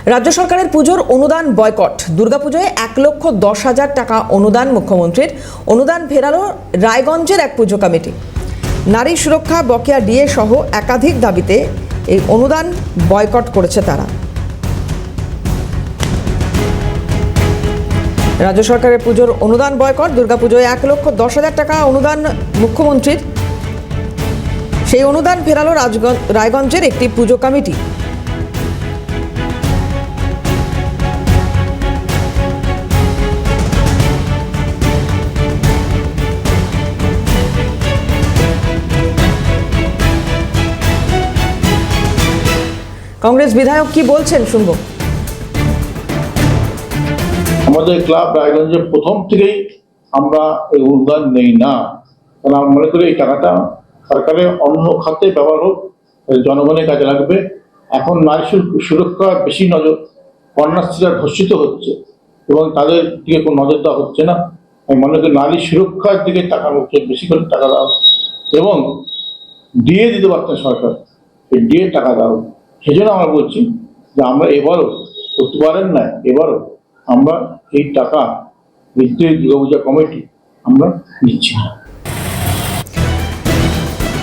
রাজ্য সরকারের পুজোর অনুদান বয়কট। দুর্গাপুজোয় 1,10,000 টাকা অনুদান মুখ্যমন্ত্রীর। অনুদান ফেরালো রায়গঞ্জের এক পুজো কমিটি। নারী সুরক্ষা, বকেয়া ডিএ সহ একাধিক দাবিতে এই অনুদান বয়কট করেছে তারা। রাজ্য সরকারের পুজোর অনুদান বয়কট। দুর্গাপুজোয় 1,10,000 টাকা অনুদান মুখ্যমন্ত্রীর। সেই অনুদান ফেরালো রায়গঞ্জের একটি পুজো কমিটি। কংগ্রেস বিধায়ক কি বলছেন শুনবো। আমাদের ক্লাব রায়গঞ্জের প্রথম থেকেই আমরা এই অনুদান নেই না, কারণ আমরা মনে করি এই টাকাটা সরকারের অন্য খাতে ব্যবহার হোক, জনগণের কাজে লাগবে। এখন নারী সুরক্ষা বেশি নজর, কন্যাশ্রীরা ধর্ষিত হচ্ছে এবং তাদের দিকে কোনো নজর দেওয়া হচ্ছে না। আমি মনে করি নারী সুরক্ষার দিকে টাকা বেশি করে টাকা দাও এবং ডিএ দিতে পারতেন সরকার, এই ডিএ টাকা দাও। সেই জন্য আমরা বলছি যে আমরা এবারও করতে পারেন না, এবারও আমরা এই টাকা বিদ্যুৎ দুর্গাপূজা কমিটি আমরা নিচ্ছি না।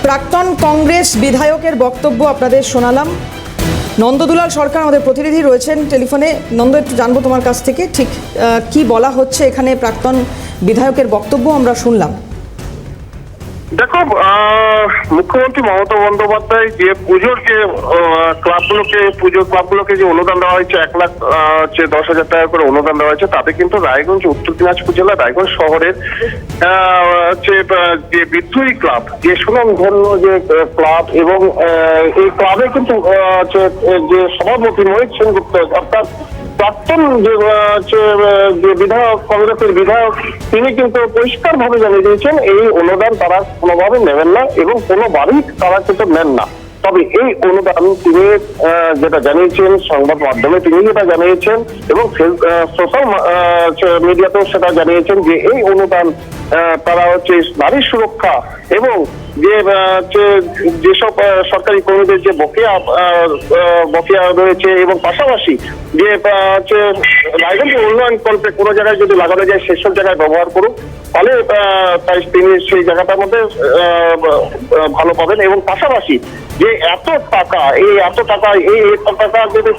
প্রাক্তন কংগ্রেস বিধায়কের বক্তব্য আপনাদের শোনালাম। নন্দদুলাল সরকার আমাদের প্রতিনিধি রয়েছেন টেলিফোনে। নন্দ, একটু জানবো তোমার কাছ থেকে ঠিক কি বলা হচ্ছে এখানে। প্রাক্তন বিধায়কের বক্তব্য আমরা শুনলাম। দেখো, মুখ্যমন্ত্রী মমতা বন্দ্যোপাধ্যায় যে পুজোর যে ক্লাবগুলোকে যে অনুদান দেওয়া হয়েছে, 1,10,000 টাকা করে অনুদান দেওয়া হয়েছে, তাতে কিন্তু রায়গঞ্জ, উত্তর দিনাজপুর জেলা রায়গঞ্জ শহরের যে বিদ্রোহী ক্লাব, যে সুনামধন্য যে ক্লাব, এবং এই ক্লাবে কিন্তু যে সভাপতি মহিত সেনগুপ্ত অর্থাৎ প্রাক্তন যে বিধায়ক, কংগ্রেসের বিধায়ক, তিনি কিন্তু পরিষ্কার ভাবে জানিয়ে দিয়েছেন এই অনুদান তারা কোনোভাবে নেবেন না এবং কোনোভাবেই তারা কিন্তু নেন না। তবে এই অনুদান তিনি যেটা জানিয়েছেন সংবাদ মাধ্যমে, তিনি যেটা জানিয়েছেন এবং সোশ্যাল মিডিয়াতেও সেটা জানিয়েছেন যে এই অনুদান তারা নারী সুরক্ষা এবং যেসব সরকারি কর্মীদের যে বকেয়া রয়েছে এবং পাশাপাশি যে রায়গঞ্জের উন্নয়ন কল্পে কোনো জায়গায় যদি লাগানো যায় সেসব জায়গায় ব্যবহার করুক, ফলে তাই তিনি সেই জায়গাটার মধ্যে ভালো পাবেন। এবং পাশাপাশি যে এত টাকা যদি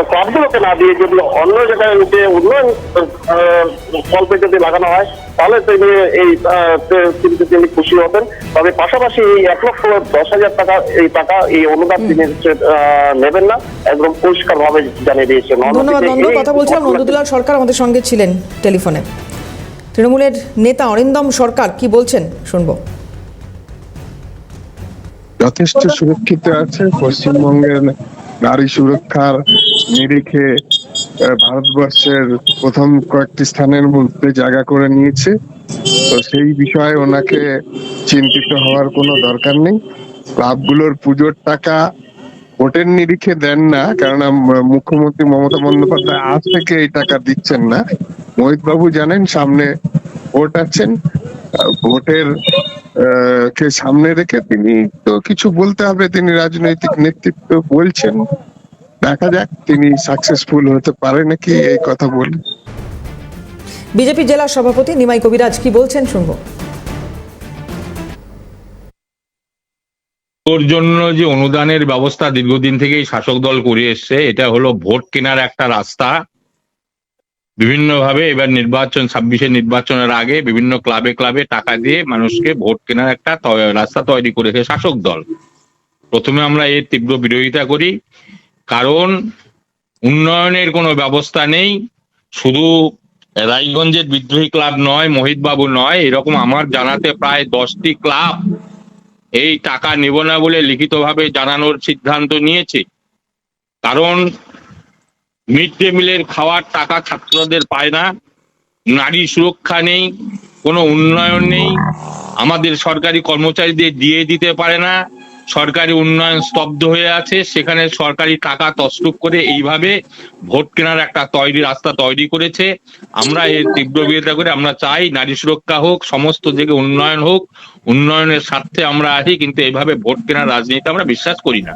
ক্লাবগুলোকে না দিয়ে যদি অন্য জায়গায় যে উন্নয়ন কল্পে যদি লাগানো হয় তাহলে তিনি খুশি হতেন। তবে পাশাপাশি এই 1,10,000 টাকা এই অনুদান তিনি নেবেন না, একদম পরিষ্কার ভাবে জানিয়ে দিয়েছেন। ধন্যবাদ নন্দ। কথা বলছিলাম, নন্দদুলাল সরকার আমাদের সঙ্গে ছিলেন টেলিফোনে। তৃণমূলের নেতা অরিন্দম সরকার কি বলছেন শুনবো। যথেষ্ট সুরক্ষিত আছে। পশ্চিমবঙ্গের নারী সুরক্ষার নিরিখে ভারতবর্ষের প্রথম কয়েকটি স্থানের মধ্যে জায়গা করে নিয়েছে। তো সেই বিষয়ে ওনাকে চিন্তিত হওয়ার কোনো দরকার নেই। ক্লাবগুলোর পুজোর টাকা ভোটের নিরিখে দেন না, কেননা মুখ্যমন্ত্রী মমতা বন্দ্যোপাধ্যায় আজ থেকে এই টাকা দিচ্ছেন না। মোহিত বাবু জানেন সামনে ভোট আছেন, ভোটের কে সামনে রেখে তিনি তো কিছু বলতে হবে, তিনি রাজনৈতিক নেতৃত্ব বলছেন, দেখা যাক তিনি সাকসেসফুল হতে পারে নাকি এই কথা বলে। বিজেপি জেলা সভাপতি নিমাই কবিরাজ কি বলছেন শুনবো। ওর জন্য যে অনুদানের ব্যবস্থা দীর্ঘদিন থেকেই শাসক দল করে এসছে, এটা হলো ভোট কেনার একটা রাস্তা। বিভিন্নভাবে এবার 26-এর নির্বাচনের আগে বিভিন্ন ক্লাবে টাকা দিয়ে মানুষকে ভোট কেনার একটা রাস্তা তৈরি করেছে শাসক দল। প্রথমে আমরা এর তীব্র বিরোধিতা করি, কারণ উন্নয়নের কোনো ব্যবস্থা নেই। শুধু রায়গঞ্জের বিদ্রোহী ক্লাব নয়, মোহিত বাবু নয়, এরকম আমার জানাতে প্রায় 10টি ক্লাব এই টাকা নেব না বলে লিখিতভাবে জানানোর সিদ্ধান্ত নিয়েছে। কারণ মিড ডে মিলের খাওয়ার টাকা ছাত্রদের পায় না, নারী সুরক্ষা নেই, কোনো উন্নয়ন নেই, আমাদের সরকারি কর্মচারীদের দিয়ে দিতে পারে না, সরকারি উন্নয়ন স্তব্ধ হয়ে আছে। সেখানে সরকারি টাকা তছরূপ করে এইভাবে ভোট কেনার একটা রাস্তা তৈরি করেছে। আমরা এর তীব্র বিরোধিতা করে আমরা চাই নারী সুরক্ষা হোক, সমস্ত দিকে উন্নয়ন হোক, উন্নয়নের স্বার্থে আমরা আছি, কিন্তু এইভাবে ভোট কেনার রাজনীতি আমরা বিশ্বাস করি না।